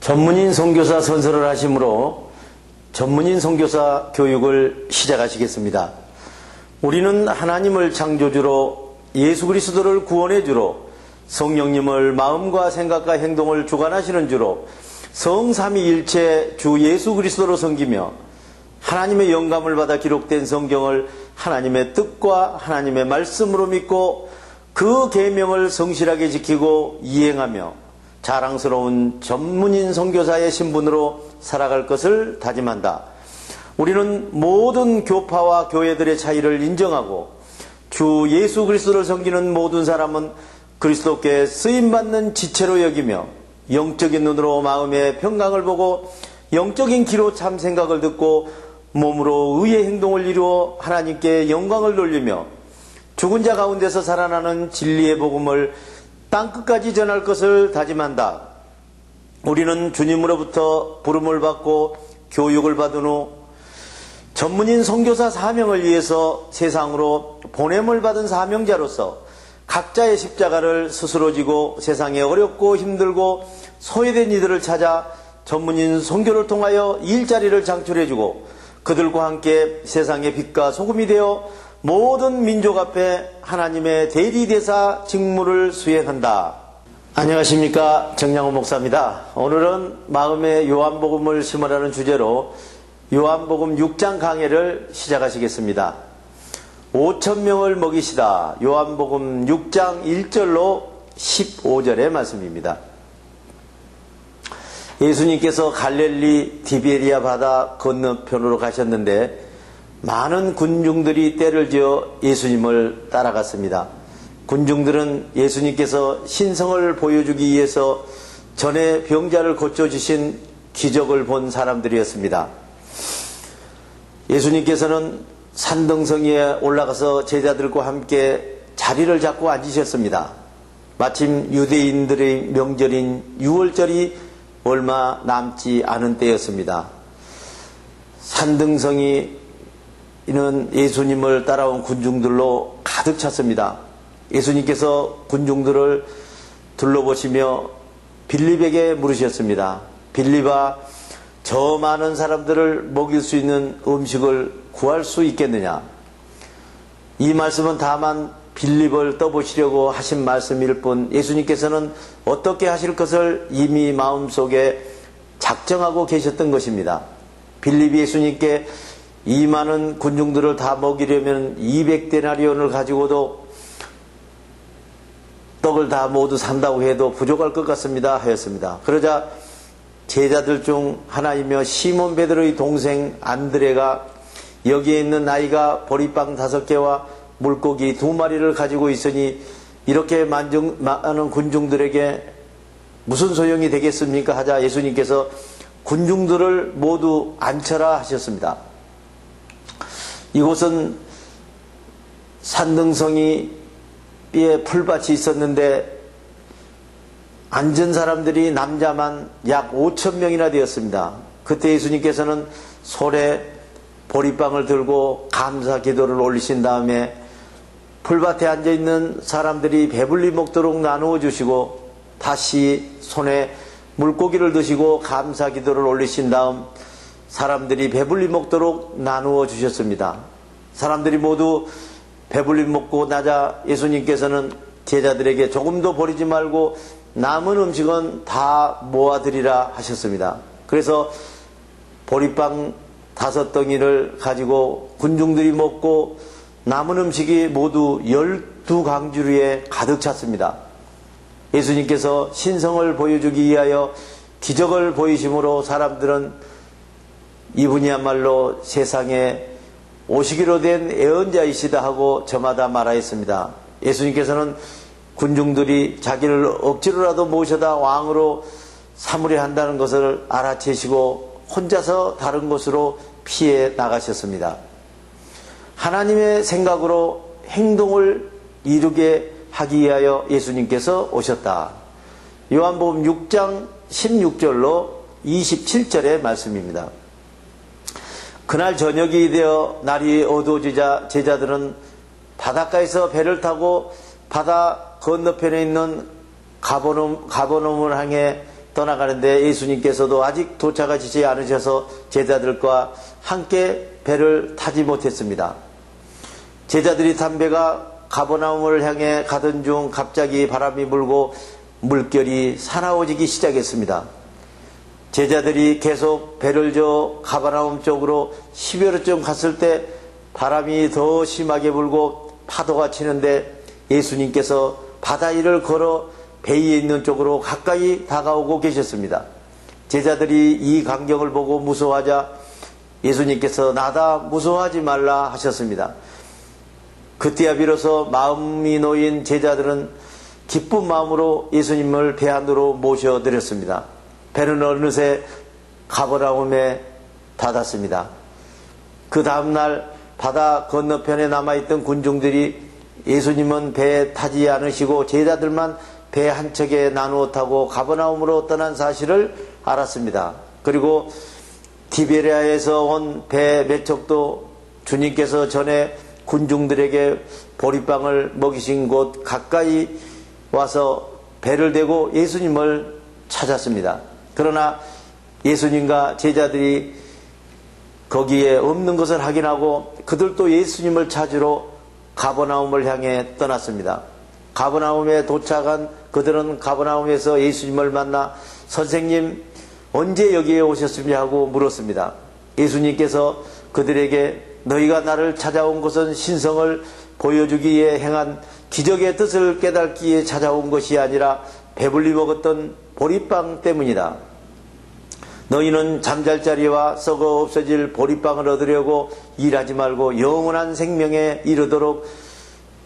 전문인 선교사 선서를 하심으로 전문인 선교사 교육을 시작하시겠습니다. 우리는 하나님을 창조주로 예수 그리스도를 구원해주로 성령님을 마음과 생각과 행동을 주관하시는 주로 성삼위일체 주 예수 그리스도로 섬기며 하나님의 영감을 받아 기록된 성경을 하나님의 뜻과 하나님의 말씀으로 믿고 그 계명을 성실하게 지키고 이행하며 자랑스러운 전문인 선교사의 신분으로 살아갈 것을 다짐한다. 우리는 모든 교파와 교회들의 차이를 인정하고 주 예수 그리스도를 섬기는 모든 사람은 그리스도께 쓰임받는 지체로 여기며 영적인 눈으로 마음의 평강을 보고 영적인 귀로 참 생각을 듣고 몸으로 의의 행동을 이루어 하나님께 영광을 돌리며 죽은 자 가운데서 살아나는 진리의 복음을 땅끝까지 전할 것을 다짐한다. 우리는 주님으로부터 부름을 받고 교육을 받은 후 전문인 선교사 사명을 위해서 세상으로 보냄을 받은 사명자로서 각자의 십자가를 스스로 지고 세상에 어렵고 힘들고 소외된 이들을 찾아 전문인 선교를 통하여 일자리를 창출해주고 그들과 함께 세상의 빛과 소금이 되어 모든 민족 앞에 하나님의 대리대사 직무를 수행한다. 안녕하십니까, 정양호 목사입니다. 오늘은 마음의 요한복음을 심으라는 주제로 요한복음 6장 강해를 시작하시겠습니다. 5,000명을 먹이시다. 요한복음 6장 1절로 15절의 말씀입니다. 예수님께서 갈릴리 디베리아 바다 건너편으로 가셨는데 많은 군중들이 떼를 지어 예수님을 따라갔습니다. 군중들은 예수님께서 신성을 보여주기 위해서 전에 병자를 고쳐주신 기적을 본 사람들이었습니다. 예수님께서는 산등성이에 올라가서 제자들과 함께 자리를 잡고 앉으셨습니다. 마침 유대인들의 명절인 유월절이 얼마 남지 않은 때였습니다. 산등성이 이는 예수님을 따라온 군중들로 가득 찼습니다. 예수님께서 군중들을 둘러보시며 빌립에게 물으셨습니다. 빌립아, 저 많은 사람들을 먹일 수 있는 음식을 구할 수 있겠느냐? 이 말씀은 다만 빌립을 떠보시려고 하신 말씀일 뿐 예수님께서는 어떻게 하실 것을 이미 마음속에 작정하고 계셨던 것입니다. 빌립이 예수님께 이 많은 군중들을 다 먹이려면 200데나리온을 가지고도 떡을 다 모두 산다고 해도 부족할 것 같습니다 하였습니다. 그러자 제자들 중 하나이며 시몬 베드로의 동생 안드레가 여기에 있는 아이가 보리빵 5개와 물고기 2마리를 가지고 있으니 이렇게 많은 군중들에게 무슨 소용이 되겠습니까 하자 예수님께서 군중들을 모두 앉혀라 하셨습니다. 이곳은 산등성이에 풀밭이 있었는데 앉은 사람들이 남자만 약 5,000명이나 되었습니다. 그때 예수님께서는 손에 보리빵을 들고 감사 기도를 올리신 다음에 풀밭에 앉아있는 사람들이 배불리 먹도록 나누어 주시고 다시 손에 물고기를 드시고 감사 기도를 올리신 다음 사람들이 배불리 먹도록 나누어 주셨습니다. 사람들이 모두 배불리 먹고 나자 예수님께서는 제자들에게 조금도 버리지 말고 남은 음식은 다 모아드리라 하셨습니다. 그래서 보리빵 5덩이를 가지고 군중들이 먹고 남은 음식이 모두 12강주리에 가득 찼습니다. 예수님께서 신성을 보여주기 위하여 기적을 보이심으로 사람들은 이분이야말로 세상에 오시기로 된 애언자이시다 하고 저마다 말하였습니다. 예수님께서는 군중들이 자기를 억지로라도 모셔다 왕으로 삼으려 한다는 것을 알아채시고 혼자서 다른 곳으로 피해 나가셨습니다. 하나님의 생각으로 행동을 이루게 하기 위하여 예수님께서 오셨다. 요한복음 6장 16절로 27절의 말씀입니다. 그날 저녁이 되어 날이 어두워지자 제자들은 바닷가에서 배를 타고 바다 건너편에 있는 가버나움을 향해 떠나가는데 예수님께서도 아직 도착하시지 않으셔서 제자들과 함께 배를 타지 못했습니다. 제자들이 탄 배가 가버나움을 향해 가던 중 갑자기 바람이 불고 물결이 사나워지기 시작했습니다. 제자들이 계속 배를 저어 가버나움 쪽으로 10여로쯤 갔을 때 바람이 더 심하게 불고 파도가 치는데 예수님께서 바다 위를 걸어 배 위에 있는 쪽으로 가까이 다가오고 계셨습니다. 제자들이 이 광경을 보고 무서워하자 예수님께서 나다 무서워하지 말라 하셨습니다. 그때야 비로소 마음이 놓인 제자들은 기쁜 마음으로 예수님을 배 안으로 모셔드렸습니다. 배는 어느새 가버나움에 닿았습니다. 그 다음날 바다 건너편에 남아있던 군중들이 예수님은 배에 타지 않으시고 제자들만 배 한 척에 나누어 타고 가버나움으로 떠난 사실을 알았습니다. 그리고 티베리아에서 온 배 몇 척도 주님께서 전에 군중들에게 보리빵을 먹이신 곳 가까이 와서 배를 대고 예수님을 찾았습니다. 그러나 예수님과 제자들이 거기에 없는 것을 확인하고 그들도 예수님을 찾으러 가버나움을 향해 떠났습니다. 가버나움에 도착한 그들은 가버나움에서 예수님을 만나 선생님 언제 여기에 오셨습니까 하고 물었습니다. 예수님께서 그들에게 너희가 나를 찾아온 것은 신성을 보여주기 위해 행한 기적의 뜻을 깨닫기 위해 찾아온 것이 아니라 배불리 먹었던 보리빵 때문이다. 너희는 잠잘 자리와 썩어 없어질 보리빵을 얻으려고 일하지 말고 영원한 생명에 이르도록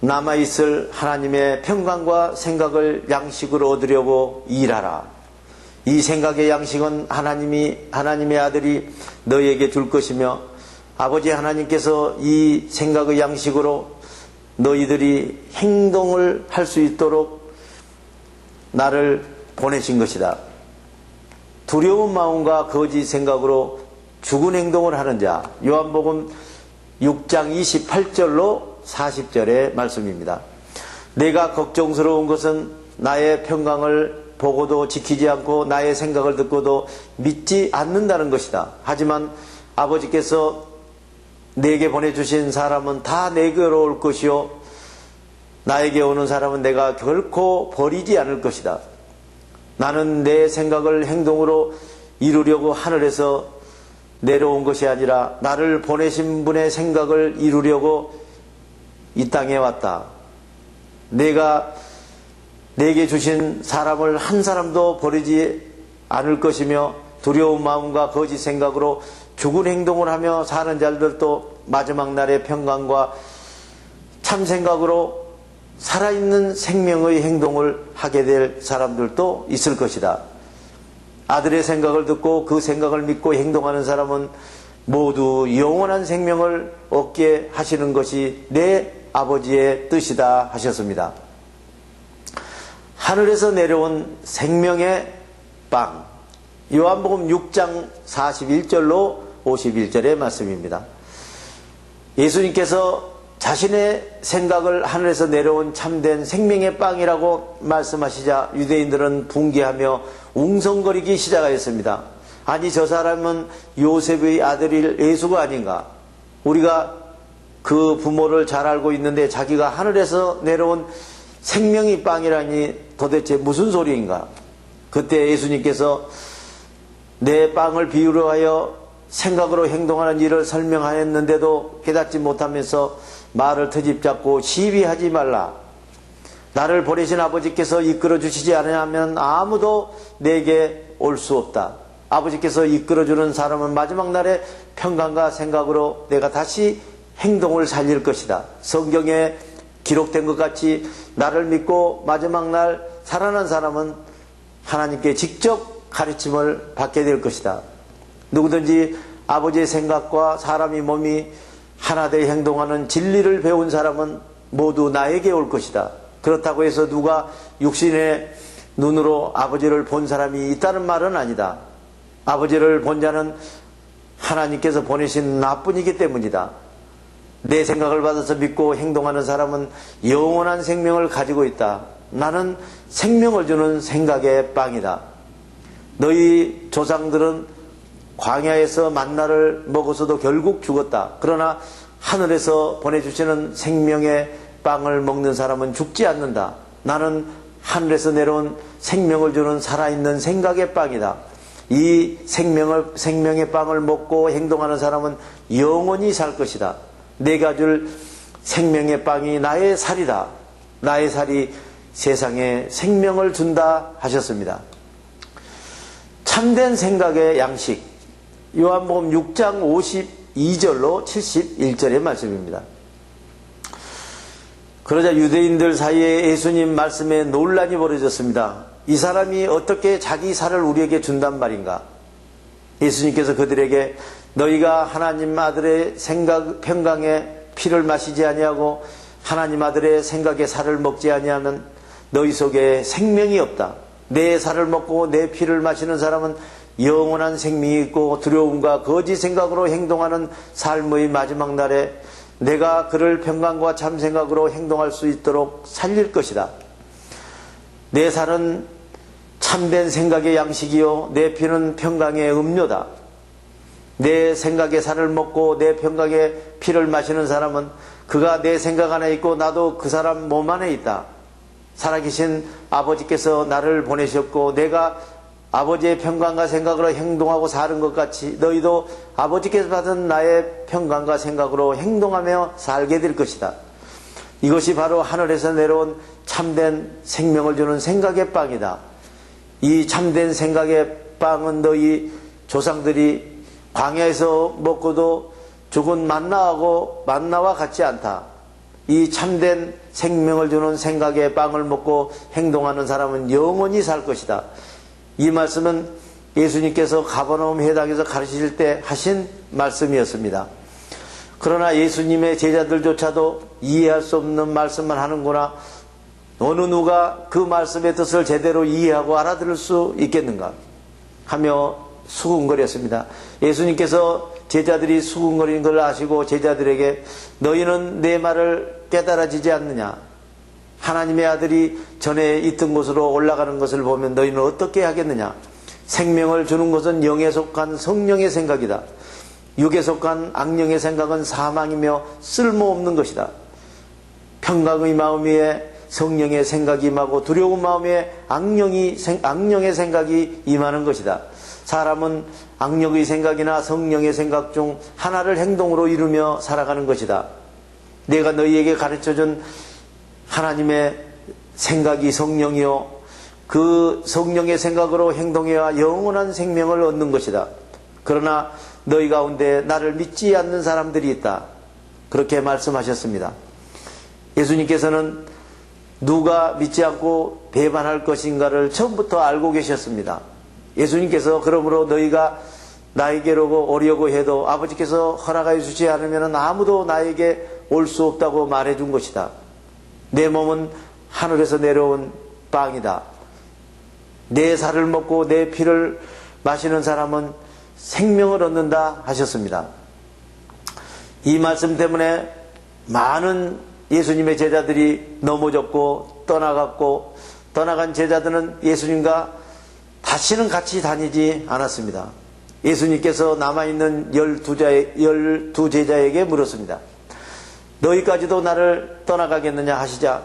남아있을 하나님의 평강과 생각을 양식으로 얻으려고 일하라. 이 생각의 양식은 하나님의 아들이 너희에게 줄 것이며 아버지 하나님께서 이 생각의 양식으로 너희들이 행동을 할 수 있도록 나를 보내신 것이다. 두려운 마음과 거짓 생각으로 죽은 행동을 하는 자, 요한복음 6장 28절로 40절의 말씀입니다. 내가 걱정스러운 것은 나의 평강을 보고도 지키지 않고 나의 생각을 듣고도 믿지 않는다는 것이다. 하지만 아버지께서 내게 보내주신 사람은 다 내게로 올 것이요 나에게 오는 사람은 내가 결코 버리지 않을 것이다. 나는 내 생각을 행동으로 이루려고 하늘에서 내려온 것이 아니라 나를 보내신 분의 생각을 이루려고 이 땅에 왔다. 내가 내게 주신 사람을 한 사람도 버리지 않을 것이며 두려운 마음과 거짓 생각으로 죽은 행동을 하며 사는 자들도 마지막 날의 평강과 참 생각으로 살아있는 생명의 행동을 하게 될 사람들도 있을 것이다. 아들의 생각을 듣고 그 생각을 믿고 행동하는 사람은 모두 영원한 생명을 얻게 하시는 것이 내 아버지의 뜻이다 하셨습니다. 하늘에서 내려온 생명의 빵, 요한복음 6장 41절로 51절의 말씀입니다. 예수님께서 자신의 생각을 하늘에서 내려온 참된 생명의 빵이라고 말씀하시자 유대인들은 붕괴하며 웅성거리기 시작하였습니다. 아니 저 사람은 요셉의 아들일 예수가 아닌가? 우리가 그 부모를 잘 알고 있는데 자기가 하늘에서 내려온 생명의 빵이라니 도대체 무슨 소리인가? 그때 예수님께서 내 빵을 비유로 하여 생각으로 행동하는 일을 설명하였는데도 깨닫지 못하면서 말을 트집잡고 시비하지 말라. 나를 보내신 아버지께서 이끌어 주시지 않으면 아무도 내게 올 수 없다. 아버지께서 이끌어주는 사람은 마지막 날에 평강과 생각으로 내가 다시 행동을 살릴 것이다. 성경에 기록된 것 같이 나를 믿고 마지막 날 살아난 사람은 하나님께 직접 가르침을 받게 될 것이다. 누구든지 아버지의 생각과 사람이 몸이 하나 되어 행동하는 진리를 배운 사람은 모두 나에게 올 것이다. 그렇다고 해서 누가 육신의 눈으로 아버지를 본 사람이 있다는 말은 아니다. 아버지를 본 자는 하나님께서 보내신 나뿐이기 때문이다. 내 생각을 받아서 믿고 행동하는 사람은 영원한 생명을 가지고 있다. 나는 생명을 주는 생각의 빵이다. 너희 조상들은 광야에서 만나를 먹어서도 결국 죽었다. 그러나 하늘에서 보내주시는 생명의 빵을 먹는 사람은 죽지 않는다. 나는 하늘에서 내려온 생명을 주는 살아있는 생각의 빵이다. 이 생명의 빵을 먹고 행동하는 사람은 영원히 살 것이다. 내가 줄 생명의 빵이 나의 살이다. 나의 살이 세상에 생명을 준다 하셨습니다. 참된 생각의 양식, 요한복음 6장 52절로 71절의 말씀입니다. 그러자 유대인들 사이에 예수님 말씀에 논란이 벌어졌습니다. 이 사람이 어떻게 자기 살을 우리에게 준단 말인가? 예수님께서 그들에게 너희가 하나님 아들의 평강에 피를 마시지 아니하고 하나님 아들의 생각의 살을 먹지 아니하면 너희 속에 생명이 없다. 내 살을 먹고 내 피를 마시는 사람은 영원한 생명이 있고 두려움과 거짓 생각으로 행동하는 삶의 마지막 날에 내가 그를 평강과 참 생각으로 행동할 수 있도록 살릴 것이다. 내 살은 참된 생각의 양식이요 내 피는 평강의 음료다. 내 생각의 살을 먹고 내 평강의 피를 마시는 사람은 그가 내 생각 안에 있고 나도 그 사람 몸 안에 있다. 살아계신 아버지께서 나를 보내셨고 내가 아버지의 평강과 생각으로 행동하고 사는 것 같이 너희도 아버지께서 받은 나의 평강과 생각으로 행동하며 살게 될 것이다. 이것이 바로 하늘에서 내려온 참된 생명을 주는 생각의 빵이다. 이 참된 생각의 빵은 너희 조상들이 광야에서 먹고도 죽은 만나와 같지 않다. 이 참된 생명을 주는 생각의 빵을 먹고 행동하는 사람은 영원히 살 것이다. 이 말씀은 예수님께서 가버나움 회당에서 가르치실 때 하신 말씀이었습니다. 그러나 예수님의 제자들조차도 이해할 수 없는 말씀만 하는구나. 어느 누가 그 말씀의 뜻을 제대로 이해하고 알아들을 수 있겠는가 하며 수군거렸습니다. 예수님께서 제자들이 수군거리는 걸 아시고 제자들에게 너희는 내 말을 깨달아지지 않느냐? 하나님의 아들이 전에 있던 곳으로 올라가는 것을 보면 너희는 어떻게 하겠느냐? 생명을 주는 것은 영에 속한 성령의 생각이다. 육에 속한 악령의 생각은 사망이며 쓸모없는 것이다. 평강의 마음 위에 성령의 생각이 임하고 두려운 마음에 악령의 생각이 임하는 것이다. 사람은 악령의 생각이나 성령의 생각 중 하나를 행동으로 이루며 살아가는 것이다. 내가 너희에게 가르쳐준 하나님의 생각이 성령이요 그 성령의 생각으로 행동해야 영원한 생명을 얻는 것이다. 그러나 너희 가운데 나를 믿지 않는 사람들이 있다. 그렇게 말씀하셨습니다. 예수님께서는 누가 믿지 않고 배반할 것인가를 처음부터 알고 계셨습니다. 예수님께서 그러므로 너희가 나에게로 오려고 해도 아버지께서 허락하여 주지 않으면 아무도 나에게 올 수 없다고 말해준 것이다. 내 몸은 하늘에서 내려온 빵이다. 내 살을 먹고 내 피를 마시는 사람은 생명을 얻는다 하셨습니다. 이 말씀 때문에 많은 예수님의 제자들이 넘어졌고 떠나갔고 떠나간 제자들은 예수님과 다시는 같이 다니지 않았습니다. 예수님께서 남아있는 12 제자에게 물었습니다. 너희까지도 나를 떠나가겠느냐 하시자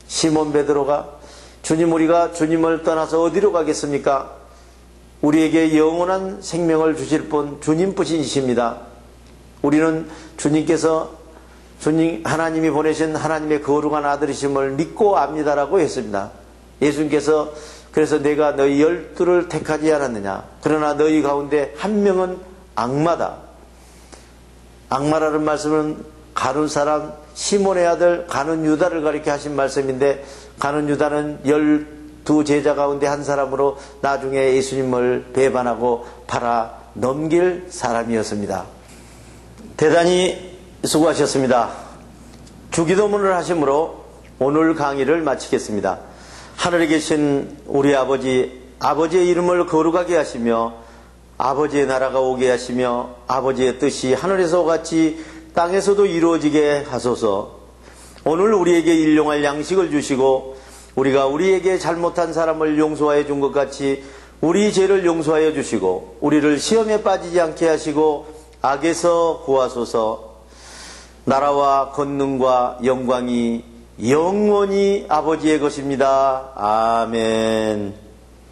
시몬 베드로가 주님 우리가 주님을 떠나서 어디로 가겠습니까? 우리에게 영원한 생명을 주실 분 주님뿐이십니다. 우리는 하나님이 보내신 하나님의 거룩한 아들이심을 믿고 압니다라고 했습니다. 예수님께서 그래서 내가 너희 12를 택하지 않았느냐? 그러나 너희 가운데 한 명은 악마다. 악마라는 말씀은 가룟 사람 시몬의 아들 가룟 유다를 가리켜 하신 말씀인데 가룟 유다는 12 제자 가운데 한 사람으로 나중에 예수님을 배반하고 팔아 넘길 사람이었습니다. 대단히 수고하셨습니다. 주기도문을 하심으로 오늘 강의를 마치겠습니다. 하늘에 계신 우리 아버지의 이름을 거룩하게 하시며 아버지의 나라가 오게 하시며 아버지의 뜻이 하늘에서 같이 땅에서도 이루어지게 하소서. 오늘 우리에게 일용할 양식을 주시고 우리가 우리에게 잘못한 사람을 용서해 준 것 같이 우리 죄를 용서하여 주시고 우리를 시험에 빠지지 않게 하시고 악에서 구하소서. 나라와 권능과 영광이 영원히 아버지의 것입니다. 아멘.